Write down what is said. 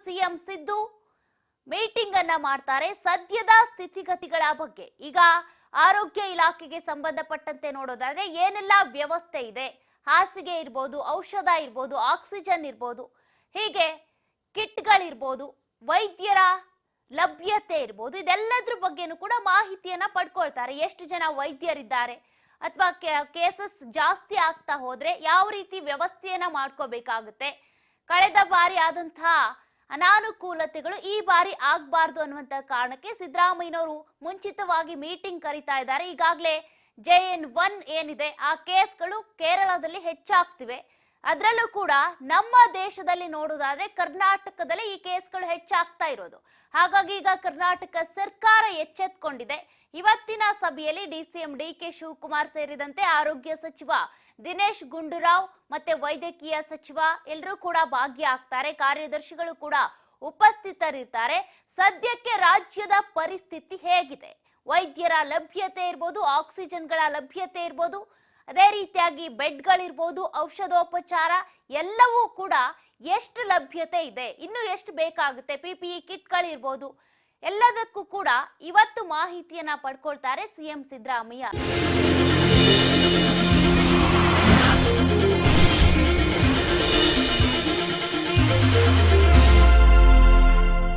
CM Siddu meeting ಅನ್ನ ಮಾಡ್ತಾರೆ ಸದ್ಯದ ಸ್ಥಿತಿಗತಿಗಳ ಬಗ್ಗೆ. ಈಗ ಆರೋಗ್ಯ ಇಲಾಖೆಗೆ ಸಂಬಂಧಪಟ್ಟಂತೆ ನೋಡೋದಾದ್ರೆ ಏನೆಲ್ಲ ವ್ಯವಸ್ಥೆ ಇದೆ, ಹಾಸಿಗೆ ಇರ್ಬೋದು, ಔಷಧ ಇರ್ಬೋದು, ಆಕ್ಸಿಜನ್ ಇರ್ಬೋದು, ಹೀಗೆ ಕಿಟ್ಗಳಿರ್ಬೋದು, ವೈದ್ಯರ ಲಭ್ಯತೆ ಇರ್ಬೋದು, ಇದೆಲ್ಲದ್ರ ಬಗ್ಗೆನೂ ಕೂಡ ಮಾಹಿತಿಯನ್ನ ಪಡ್ಕೊಳ್ತಾರೆ. ಎಷ್ಟು ಜನ ವೈದ್ಯರಿದ್ದಾರೆ ಅಥವಾ ಕೇಸಸ್ ಜಾಸ್ತಿ ಆಗ್ತಾ ಹೋದ್ರೆ ಯಾವ ರೀತಿ ವ್ಯವಸ್ಥೆಯನ್ನ ಮಾಡ್ಕೋಬೇಕಾಗುತ್ತೆ, ಕಳೆದ ಬಾರಿ ಆದಂತಹ ಅನಾನುಕೂಲತೆಗಳು ಈ ಬಾರಿ ಆಗ್ಬಾರ್ದು ಅನ್ನುವಂತ ಕಾರಣಕ್ಕೆ ಸಿದ್ದರಾಮಯ್ಯನವರು ಮುಂಚಿತವಾಗಿ ಮೀಟಿಂಗ್ ಕರೀತಾ ಇದ್ದಾರೆ. ಈಗಾಗಲೇ JN1 ಏನಿದೆ ಆ ಕೇಸ್ಗಳು ಕೇರಳದಲ್ಲಿ ಹೆಚ್ಚಾಗ್ತಿವೆ. ಅದರಲ್ಲೂ ಕೂಡ ನಮ್ಮ ದೇಶದಲ್ಲಿ ನೋಡೋದಾದ್ರೆ ಕರ್ನಾಟಕದಲ್ಲಿ ಈ ಕೇಸ್ಗಳು ಹೆಚ್ಚಾಗ್ತಾ ಇರೋದು. ಹಾಗಾಗಿ ಈಗ ಕರ್ನಾಟಕ ಸರ್ಕಾರ ಎಚ್ಚೆತ್ಕೊಂಡಿದೆ. ಇವತ್ತಿನ ಸಭೆಯಲ್ಲಿ DCM DK ಶಿವಕುಮಾರ್ ಸೇರಿದಂತೆ ಆರೋಗ್ಯ ಸಚಿವ ದಿನೇಶ್ ಗುಂಡೂರಾವ್ ಮತ್ತೆ ವೈದ್ಯಕೀಯ ಸಚಿವ ಎಲ್ಲರೂ ಕೂಡ ಭಾಗಿಯಾಗ್ತಾರೆ. ಕಾರ್ಯದರ್ಶಿಗಳು ಕೂಡ ಉಪಸ್ಥಿತರಿರ್ತಾರೆ. ಸದ್ಯಕ್ಕೆ ರಾಜ್ಯದ ಪರಿಸ್ಥಿತಿ ಹೇಗಿದೆ, ವೈದ್ಯರ ಲಭ್ಯತೆ ಇರ್ಬೋದು, ಆಕ್ಸಿಜನ್ಗಳ ಲಭ್ಯತೆ ಇರ್ಬೋದು, ಅದೇ ರೀತಿಯಾಗಿ ಬೆಡ್ಗಳಿರ್ಬೋದು, ಔಷಧೋಪಚಾರ ಎಲ್ಲವೂ ಕೂಡ ಎಷ್ಟು ಲಭ್ಯತೆ ಇದೆ, ಇನ್ನು ಎಷ್ಟು ಬೇಕಾಗುತ್ತೆ, PPE ಕಿಟ್ಗಳಿರ್ಬೋದು, ಎಲ್ಲದಕ್ಕೂ ಕೂಡ ಇವತ್ತು ಮಾಹಿತಿಯನ್ನ ಪಡ್ಕೊಳ್ತಾರೆ ಸಿಎಂ ಸಿದ್ದರಾಮಯ್ಯ.